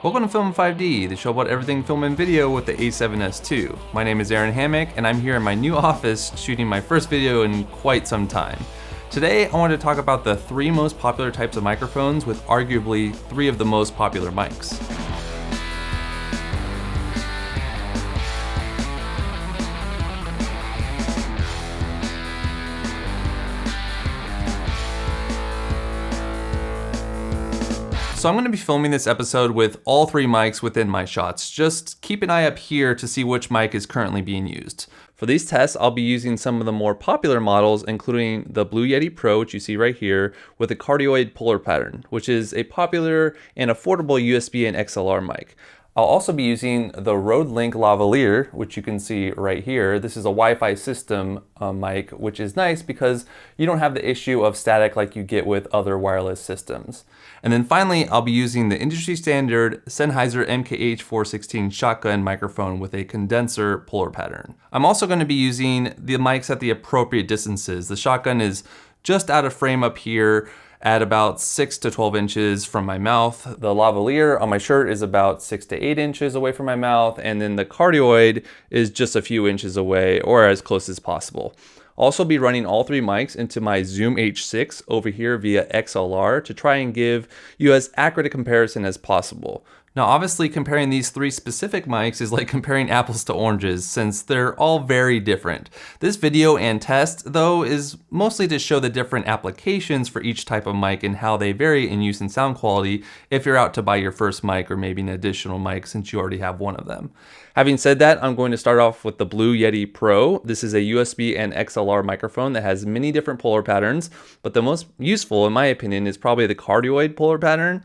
Welcome to Film 5D, the show about everything film and video with the A7S II. My name is Aaron Hammock, and I'm here in my new office shooting my first video in quite some time. Today, I want to talk about the 3 most popular types of microphones with arguably 3 of the most popular mics. So I'm going to be filming this episode with all 3 mics within my shots. Just keep an eye up here to see which mic is currently being used. For these tests, I'll be using some of the more popular models, including the Blue Yeti Pro, which you see right here, with a cardioid polar pattern, which is a popular and affordable USB and XLR mic. I'll also be using the RodeLink Lavalier, which you can see right here. This is a Wi-Fi system mic, which is nice because you don't have the issue of static like you get with other wireless systems. And then finally, I'll be using the industry standard Sennheiser MKH-416 shotgun microphone with a condenser polar pattern. I'm also going to be using the mics at the appropriate distances. The shotgun is just out of frame up here at about 6 to 12 inches from my mouth. The lavalier on my shirt is about 6 to 8 inches away from my mouth, and then the cardioid is just a few inches away or as close as possible. I'll also be running all 3 mics into my Zoom H6 over here via XLR to try and give you as accurate a comparison as possible. Now obviously comparing these 3 specific mics is like comparing apples to oranges since they're all very different. This video and test though is mostly to show the different applications for each type of mic and how they vary in use and sound quality if you're out to buy your first mic or maybe an additional mic since you already have one of them. Having said that, I'm going to start off with the Blue Yeti Pro. This is a USB and XLR microphone that has many different polar patterns, but the most useful in my opinion is probably the cardioid polar pattern.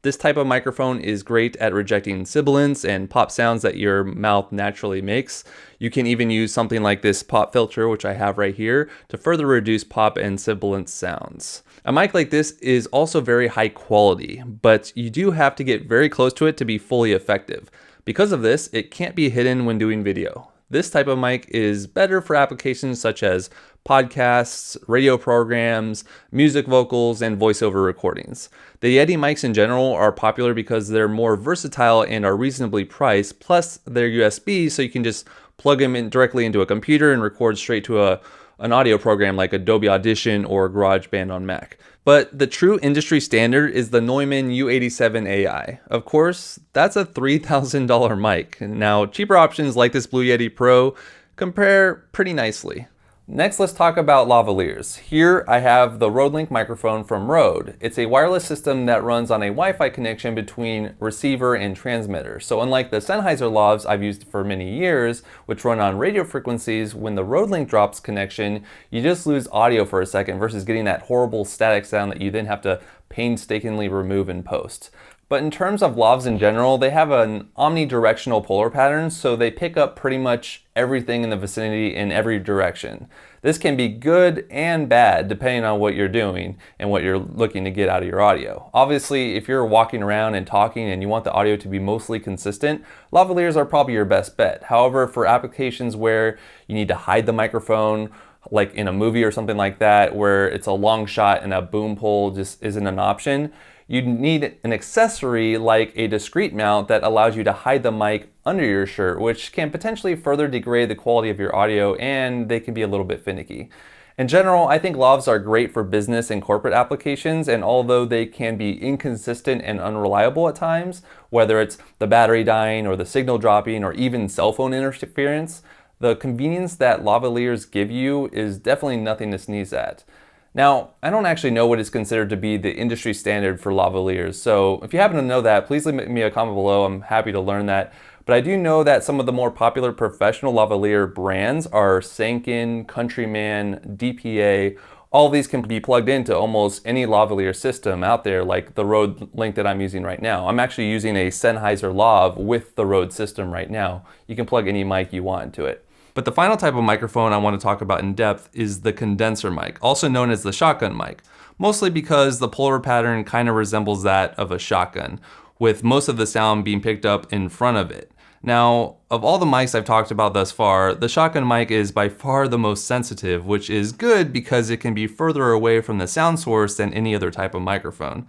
This type of microphone is great at rejecting sibilants and pop sounds that your mouth naturally makes. You can even use something like this pop filter, which I have right here, to further reduce pop and sibilant sounds. A mic like this is also very high quality, but you do have to get very close to it to be fully effective. Because of this, it can't be hidden when doing video. This type of mic is better for applications such as podcasts, radio programs, music vocals, and voiceover recordings. The Yeti mics in general are popular because they're more versatile and are reasonably priced, plus they're USB, so you can just plug them in directly into a computer and record straight to an audio program like Adobe Audition or GarageBand on Mac. But the true industry standard is the Neumann U87 AI. Of course, that's a $3,000 mic. Now, cheaper options like this Blue Yeti Pro compare pretty nicely. Next, let's talk about lavaliers. Here I have the RodeLink microphone from Rode. It's a wireless system that runs on a Wi-Fi connection between receiver and transmitter. So unlike the Sennheiser Lavs I've used for many years, which run on radio frequencies, when the RodeLink drops connection, you just lose audio for a second versus getting that horrible static sound that you then have to painstakingly remove in post. But in terms of lavs in general, they have an omnidirectional polar pattern, so they pick up pretty much everything in the vicinity in every direction. This can be good and bad depending on what you're doing and what you're looking to get out of your audio. Obviously, if you're walking around and talking and you want the audio to be mostly consistent, lavaliers are probably your best bet. However, for applications where you need to hide the microphone, like in a movie or something like that, where it's a long shot and a boom pole just isn't an option, you need an accessory like a discrete mount that allows you to hide the mic under your shirt, which can potentially further degrade the quality of your audio, and they can be a little bit finicky. In general, I think lavs are great for business and corporate applications, and although they can be inconsistent and unreliable at times, whether it's the battery dying or the signal dropping or even cell phone interference, the convenience that lavaliers give you is definitely nothing to sneeze at. Now, I don't actually know what is considered to be the industry standard for lavaliers, so if you happen to know that, please leave me a comment below. I'm happy to learn that. But I do know that some of the more popular professional lavalier brands are Sanken, Countryman, DPA. All of these can be plugged into almost any lavalier system out there, like the RodeLink that I'm using right now. I'm actually using a Sennheiser Lav with the Rode system right now. You can plug any mic you want into it. But the final type of microphone I want to talk about in depth is the condenser mic, also known as the shotgun mic, mostly because the polar pattern kind of resembles that of a shotgun, with most of the sound being picked up in front of it. Now, of all the mics I've talked about thus far, the shotgun mic is by far the most sensitive, which is good because it can be further away from the sound source than any other type of microphone.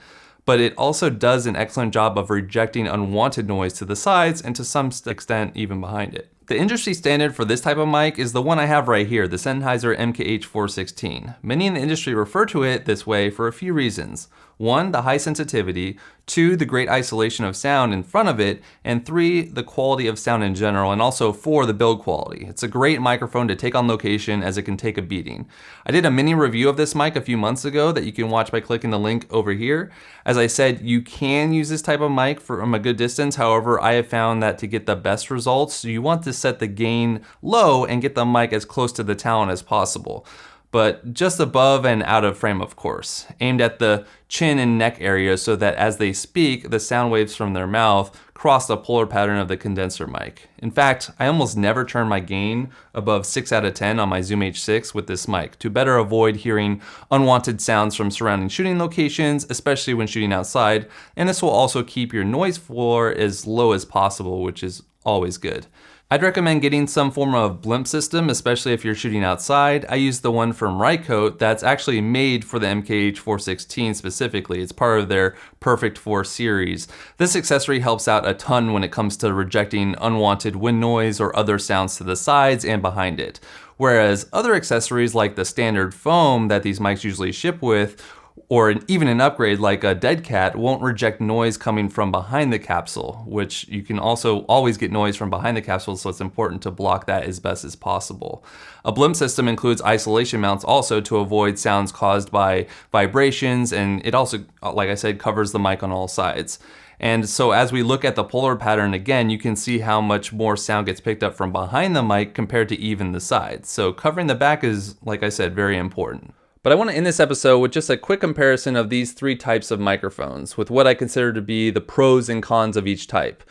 but it also does an excellent job of rejecting unwanted noise to the sides and to some extent even behind it. The industry standard for this type of mic is the one I have right here, the Sennheiser MKH-416. Many in the industry refer to it this way for a few reasons. 1, the high sensitivity, 2, the great isolation of sound in front of it, and 3, the quality of sound in general, and also 4, the build quality. It's a great microphone to take on location as it can take a beating. I did a mini review of this mic a few months ago that you can watch by clicking the link over here. As I said, you can use this type of mic from a good distance. However, I have found that to get the best results, you want to set the gain low and get the mic as close to the talon as possible, but just above and out of frame, of course, aimed at the chin and neck area so that as they speak, the sound waves from their mouth cross the polar pattern of the condenser mic. In fact, I almost never turn my gain above 6 out of 10 on my Zoom H6 with this mic to better avoid hearing unwanted sounds from surrounding shooting locations, especially when shooting outside, and this will also keep your noise floor as low as possible, which is always good. I'd recommend getting some form of blimp system, especially if you're shooting outside. I use the one from Rycote that's actually made for the MKH-416 specifically. It's part of their Perfect 4 series. This accessory helps out a ton when it comes to rejecting unwanted wind noise or other sounds to the sides and behind it. Whereas other accessories like the standard foam that these mics usually ship with, or even an upgrade like a dead cat, won't reject noise coming from behind the capsule, which you can also always get noise from behind the capsule, so it's important to block that as best as possible. A blimp system includes isolation mounts also to avoid sounds caused by vibrations, and it also, like I said, covers the mic on all sides. And so as we look at the polar pattern again, you can see how much more sound gets picked up from behind the mic compared to even the sides. So covering the back is, like I said, very important. But I want to end this episode with just a quick comparison of these 3 types of microphones with what I consider to be the pros and cons of each type.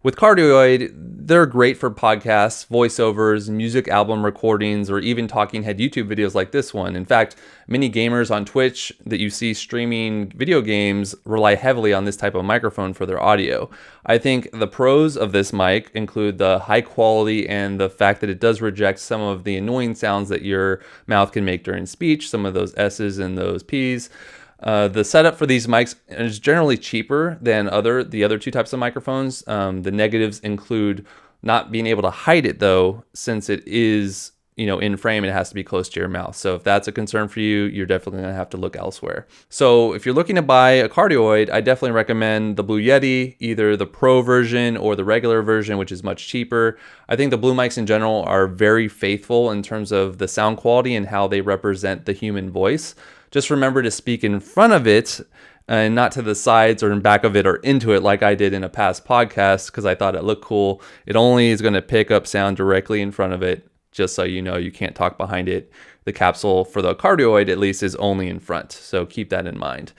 With cardioid, they're great for podcasts, voiceovers, music album recordings, or even talking head YouTube videos like this one. In fact, many gamers on Twitch that you see streaming video games rely heavily on this type of microphone for their audio. I think the pros of this mic include the high quality and the fact that it does reject some of the annoying sounds that your mouth can make during speech, some of those S's and those P's. The setup for these mics is generally cheaper than the other 2 types of microphones. The negatives include not being able to hide it though, since it is, in frame, it has to be close to your mouth. So if that's a concern for you, you're definitely gonna have to look elsewhere. So if you're looking to buy a cardioid, I definitely recommend the Blue Yeti, either the Pro version or the regular version, which is much cheaper. I think the Blue mics in general are very faithful in terms of the sound quality and how they represent the human voice. Just remember to speak in front of it and not to the sides or in back of it or into it like I did in a past podcast because I thought it looked cool. It only is going to pick up sound directly in front of it, just so you know you can't talk behind it. The capsule for the cardioid at least is only in front, so keep that in mind.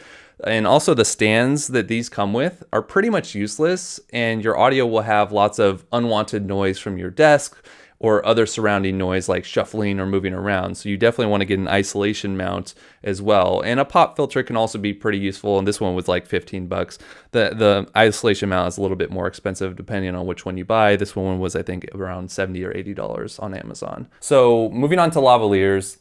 And also the stands that these come with are pretty much useless, and your audio will have lots of unwanted noise from your desk or other surrounding noise like shuffling or moving around. So you definitely want to get an isolation mount as well. And a pop filter can also be pretty useful, and this one was like 15 bucks. The isolation mount is a little bit more expensive depending on which one you buy. This one was, I think, around $70 or $80 on Amazon. So moving on to lavaliers.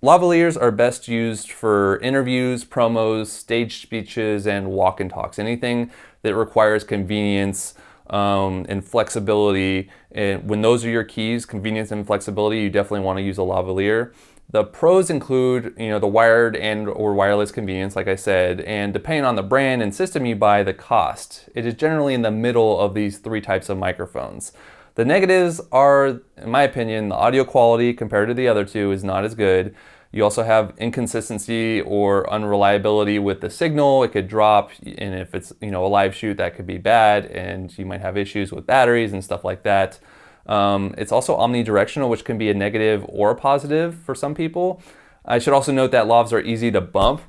Lavaliers are best used for interviews, promos, stage speeches, and walk and talks. Anything that requires convenience and flexibility. And when those are your keys, convenience and flexibility, you definitely want to use a lavalier. The pros include, the wired and or wireless convenience, like I said, and depending on the brand and system you buy, the cost. It is generally in the middle of these 3 types of microphones. The negatives are, in my opinion, the audio quality compared to the other 2 is not as good. You also have inconsistency or unreliability with the signal. It could drop, and if it's a live shoot, that could be bad, and you might have issues with batteries and stuff like that. It's also omnidirectional, which can be a negative or a positive for some people. I should also note that lavs are easy to bump.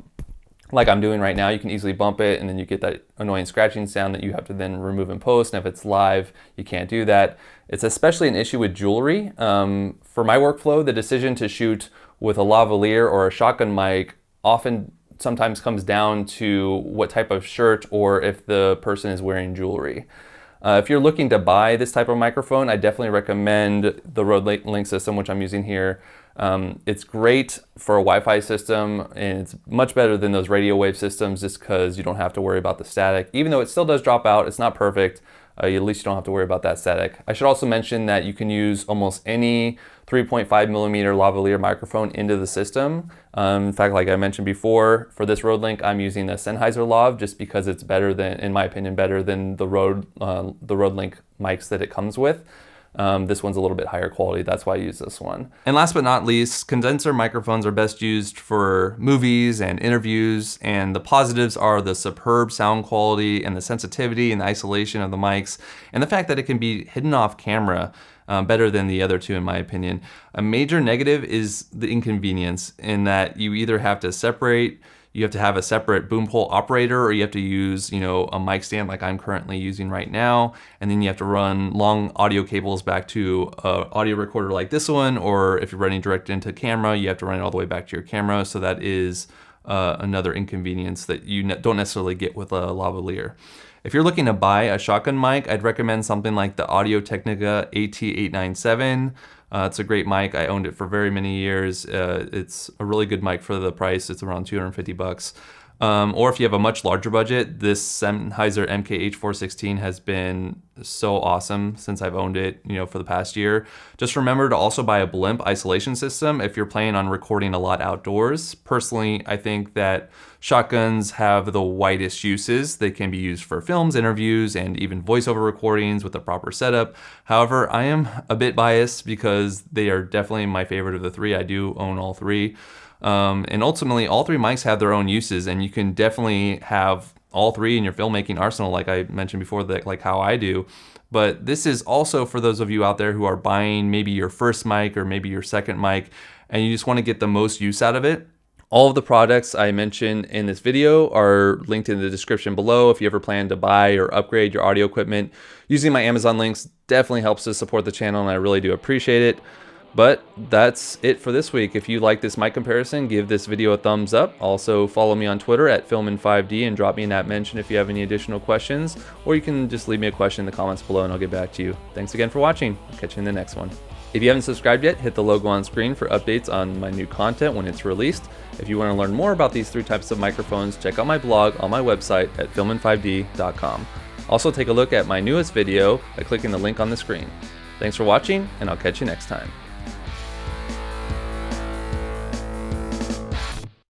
Like I'm doing right now, you can easily bump it, and then you get that annoying scratching sound that you have to then remove and post. And if it's live, you can't do that. It's especially an issue with jewelry. For my workflow, the decision to shoot with a lavalier or a shotgun mic sometimes comes down to what type of shirt or if the person is wearing jewelry. If you're looking to buy this type of microphone, I definitely recommend the RodeLink system, which I'm using here. It's great for a Wi-Fi system, and it's much better than those radio wave systems just because you don't have to worry about the static. Even though it still does drop out, it's not perfect. At least you don't have to worry about that static. I should also mention that you can use almost any 3.5 millimeter lavalier microphone into the system. In fact, like I mentioned before, for this RodeLink, I'm using the Sennheiser Lav just because it's better than, in my opinion, better than the RodeLink mics that it comes with. This one's a little bit higher quality, that's why I use this one. And last but not least, condenser microphones are best used for movies and interviews, and the positives are the superb sound quality and the sensitivity and the isolation of the mics, and the fact that it can be hidden off camera better than the other two in my opinion. A major negative is the inconvenience in that you either have to have a separate boom pole operator, or you have to use, a mic stand like I'm currently using right now, and then you have to run long audio cables back to an audio recorder like this one, or if you're running direct into camera, you have to run it all the way back to your camera. So that is another inconvenience that you don't necessarily get with a lavalier. If you're looking to buy a shotgun mic, I'd recommend something like the Audio-Technica AT897. It's a great mic. I owned it for very many years. It's a really good mic for the price. It's around 250 bucks. Or if you have a much larger budget, this Sennheiser MKH-416 has been so awesome since I've owned it, for the past year. Just remember to also buy a blimp isolation system if you're planning on recording a lot outdoors. Personally, I think that shotguns have the widest uses. They can be used for films, interviews, and even voiceover recordings with the proper setup. However, I am a bit biased because they are definitely my favorite of the three. I do own all three. And ultimately, all three mics have their own uses, and you can definitely have all three in your filmmaking arsenal, like I mentioned before, like how I do. But this is also for those of you out there who are buying maybe your first mic or maybe your second mic, and you just want to get the most use out of it. All of the products I mentioned in this video are linked in the description below. If you ever plan to buy or upgrade your audio equipment, using my Amazon links definitely helps to support the channel, and I really do appreciate it. But that's it for this week. If you like this mic comparison, give this video a thumbs up. Also follow me on Twitter at filmin5d and drop me an @ mention if you have any additional questions, or you can just leave me a question in the comments below and I'll get back to you. Thanks again for watching. I'll catch you in the next one. If you haven't subscribed yet, hit the logo on screen for updates on my new content when it's released. If you want to learn more about these three types of microphones, check out my blog on my website at filmin5d.com. Also take a look at my newest video by clicking the link on the screen. Thanks for watching, and I'll catch you next time.